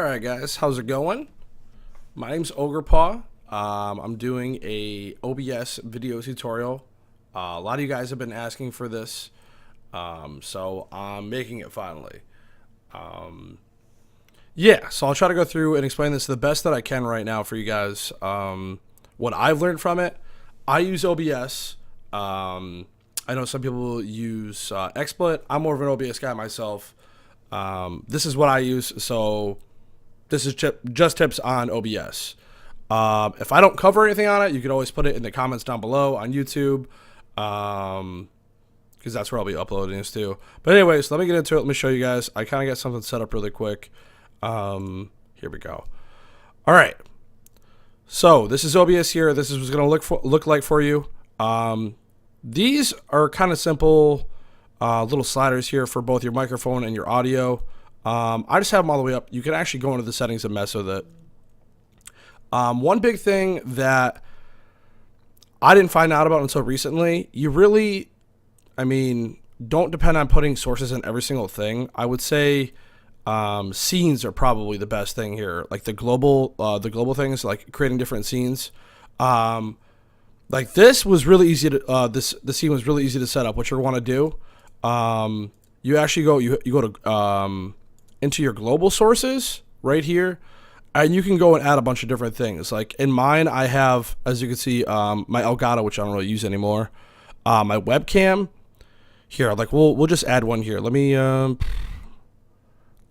Alright guys, how's it going? My name's Ogrepah. I'm doing a OBS video tutorial. A lot of you guys have been asking for this, so I'm making it finally. Yeah, so I'll try to go through and explain this the best that I can right now for you guys. What I've learned from it, I use OBS. I know some people use XSplit. I'm more of an OBS guy myself. This is what I use, so this is just tips on OBS. If I don't cover anything on it, you can always put it in the comments down below on YouTube, because that's where I'll be uploading this to. But anyways, let me get into it. Let me show you guys. I kind of got something set up really quick. Here we go. All right. So this is OBS here. This is what's going to look like for you. These are kind of simple little sliders here for both your microphone and your audio. I just have them all the way up. You can actually go into the settings and mess with it. One big thing that I didn't find out about until recently, you really, don't depend on putting sources in every single thing. I would say scenes are probably the best thing here. Like the global things, like creating different scenes. Like this was really easy to, the scene was really easy to set up. What you want to do, you actually go, you go to, into your global sources right here, and you can go and add a bunch of different things. Like in mine, I have, as you can see, my Elgato, which I don't really use anymore, my webcam here. Like we'll just add one here. Let me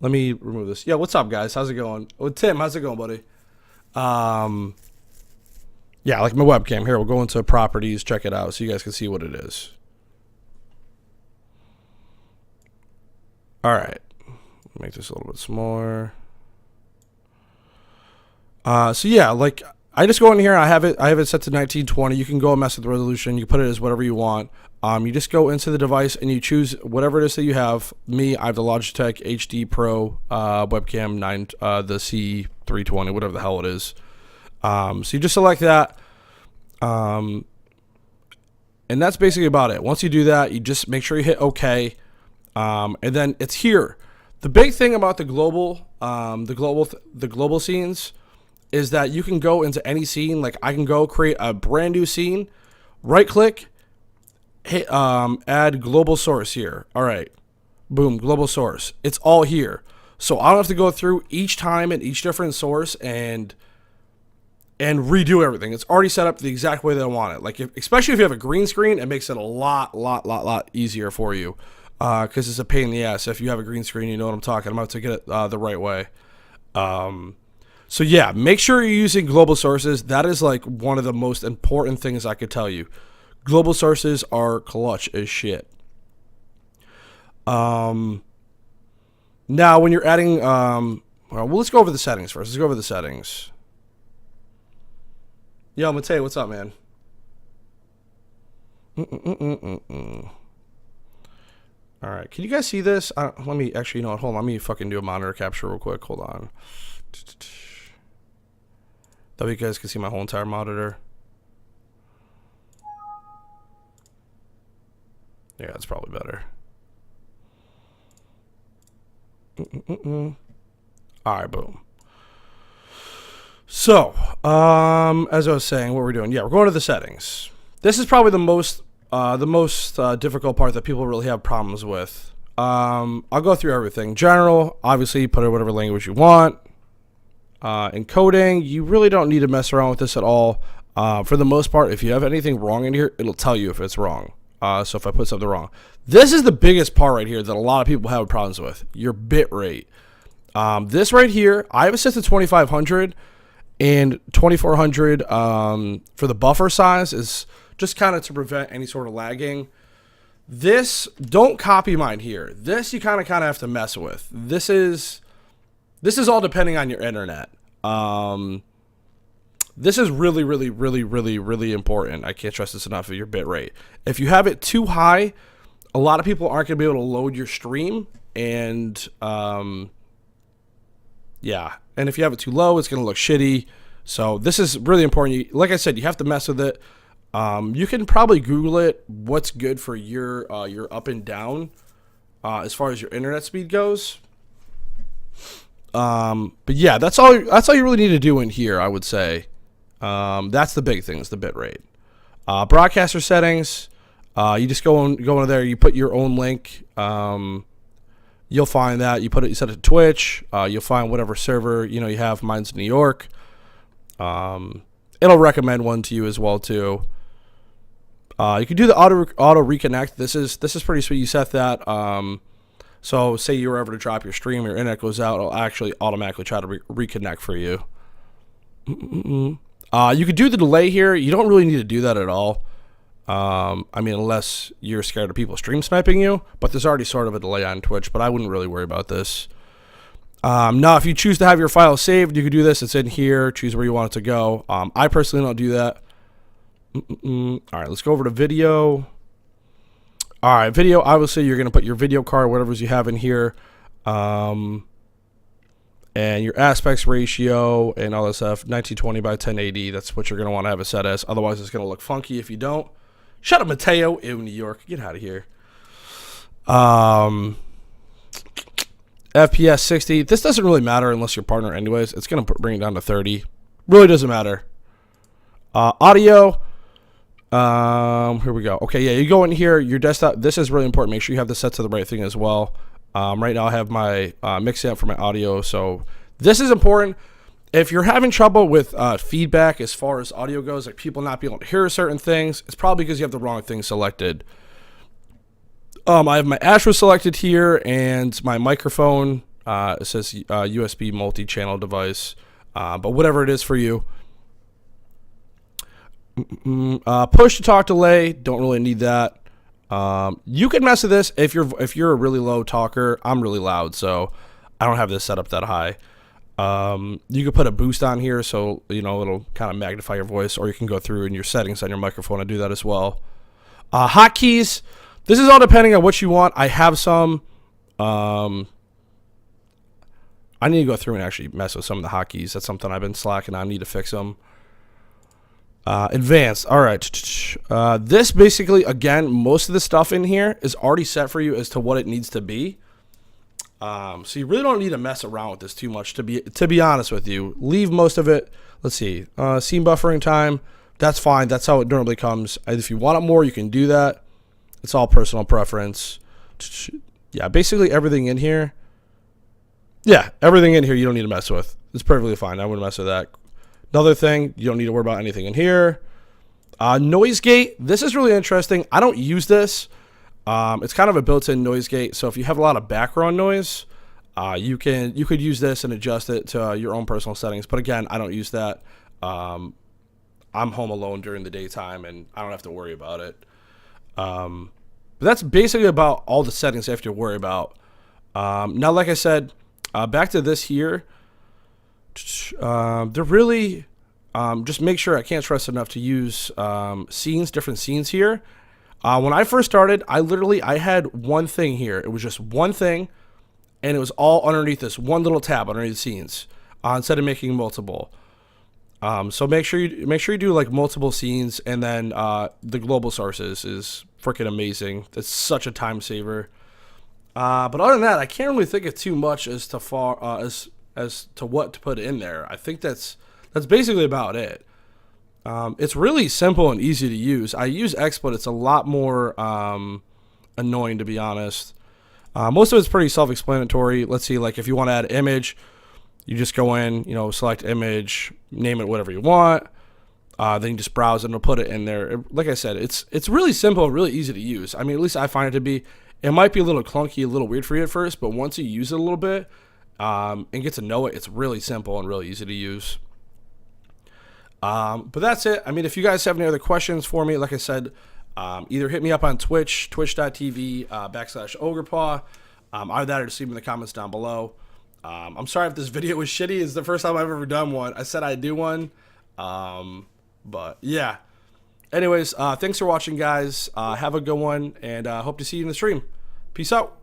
remove this. Yeah, what's up, guys? How's it going? Oh, Tim, how's it going, buddy? Yeah, like my webcam here. We'll go into properties, check it out, so you guys can see what it is. All right. Make this a little bit smaller. So yeah, like I just go in here. I have it set to 1920. You can go and mess with the resolution. You put it as whatever you want. You just go into the device and you choose whatever it is that you have. Me, I have the Logitech HD Pro webcam 9, the C320, whatever the hell it is. So you just select that. And that's basically about it. Once you do that, you just make sure you hit OK. And then it's here. The big thing about the global scenes is that you can go into any scene. Like I can go create a brand new scene, right click, hit add global source here. All right, boom, global source. It's all here, so I don't have to go through each time in each different source and redo everything. It's already set up the exact way that I want it. Like especially if you have a green screen, it makes it a lot easier for you. Because it's a pain in the ass. If you have a green screen, you know what I'm talking about to get it the right way. So yeah, make sure you're using global sources. That is like one of the most important things I could tell you. Global sources are clutch as shit. Now when you're adding, well, let's go over the settings first. Let's go over the settings. Yo, Mateo, what's up, man? All right, can you guys see this? Let me actually, hold on. Let me fucking do a monitor capture real quick. Hold on. That way you guys can see my whole entire monitor. Yeah, that's probably better. All right, boom. So, as I was saying, what we're doing, yeah, we're going to the settings. This is probably the most difficult part that people really have problems with. I'll go through everything. General, obviously, you put in whatever language you want. Encoding, you really don't need to mess around with this at all. For the most part, if you have anything wrong in here, it'll tell you if it's wrong. So if I put something wrong. This is the biggest part right here that a lot of people have problems with, your bit rate. This right here, I have it set to 2500 and 2400 for the buffer size is just kind of to prevent any sort of lagging. This, don't copy mine here. This you kind of have to mess with. This is all depending on your internet. This is really important. I can't stress this enough of your bit rate. If you have it too high, a lot of people aren't going to be able to load your stream, and yeah. And if you have it too low, it's going to look shitty. So this is really important. Like I said, you have to mess with it. You can probably Google it. What's good for your up and down as far as your internet speed goes. But yeah, that's all you really need to do in here, I would say. That's the big thing, is the bitrate. Broadcaster settings, you just go into there, you put your own link. You'll find that you set it to Twitch. You'll find whatever server you have. Mine's New York. It'll recommend one to you as well too. You can do the auto reconnect. This is pretty sweet. You set that. So say you were ever to drop your stream, your internet goes out, it'll actually automatically try to reconnect for you. You could do the delay here. You don't really need to do that at all. I mean, unless you're scared of people stream sniping you, but there's already sort of a delay on Twitch, but I wouldn't really worry about this. Now, if you choose to have your file saved, you can do this. It's in here. Choose where you want it to go. I personally don't do that. All right, let's go over to video. All right, video, obviously, you're going to put your video card, whatever's you have in here, and your aspects ratio and all that stuff, 1920 by 1080. That's what you're going to want to have it set as. Otherwise, it's going to look funky if you don't. Shut up, Mateo. Ew, New York. Get out of here. FPS 60. This doesn't really matter unless your partner anyways. It's going to bring it down to 30. Really doesn't matter. Audio. Here we go. Okay, yeah, you go in here, your desktop. This is really important. Make sure you have this set to the right thing as well. Right now I have my mix amp for my audio, so this is important. If you're having trouble with feedback as far as audio goes, like people not being able to hear certain things, it's probably because you have the wrong thing selected. I have my Astro selected here, and my microphone, it says USB multi-channel device, but whatever it is for you. Push to talk delay, don't really need that. You can mess with this if you're a really low talker. I'm really loud, so I don't have this set up that high. You can put a boost on here, so it'll kind of magnify your voice, or you can go through in your settings on your microphone and do that as well. Hotkeys, this is all depending on what you want. I have some. I need to go through and actually mess with some of the hotkeys. That's something I've been slacking on. I need to fix them. Advanced. All right. This basically, again, most of the stuff in here is already set for you as to what it needs to be. So you really don't need to mess around with this too much, to be honest with you. Leave most of it. Let's see. Scene buffering time. That's fine. That's how it normally comes. And if you want it more, you can do that. It's all personal preference. Yeah, basically everything in here. Yeah, everything in here you don't need to mess with. It's perfectly fine. I wouldn't mess with that. Another thing, you don't need to worry about anything in here. Noise gate. This is really interesting. I don't use this. It's kind of a built-in noise gate. So if you have a lot of background noise, you could use this and adjust it to your own personal settings. But again, I don't use that. I'm home alone during the daytime, and I don't have to worry about it. But that's basically about all the settings I have to worry about. Now, like I said, back to this here. They're really just make sure, I can't stress enough to use different scenes here. When I first started, I had one thing here. It was just one thing, and it was all underneath this one little tab underneath the scenes, instead of making multiple. So make sure you do like multiple scenes, and then the global sources is freaking amazing. It's such a time saver. But other than that, I can't really think of too much as to what to put in there. I think that's basically about it. It's really simple and easy to use. I use X, but it's a lot more annoying, to be honest. Most of it's pretty self-explanatory. Let's see, like if you want to add an image, you just go in, select image, name it whatever you want. Then you just browse it and it'll put it in there. Like I said, it's really simple and really easy to use. I mean, at least I find it to be. It might be a little clunky, a little weird for you at first, but once you use it a little bit, and get to know it, it's really simple and really easy to use. But that's it. I mean, if you guys have any other questions for me, like I said, either hit me up on Twitch, twitch.tv /OgrePaw. Either that or just leave me in the comments down below. I'm sorry if this video was shitty. It's the first time I've ever done one. I said I'd do one. But yeah. Anyways, thanks for watching, guys. Have a good one, and hope to see you in the stream. Peace out.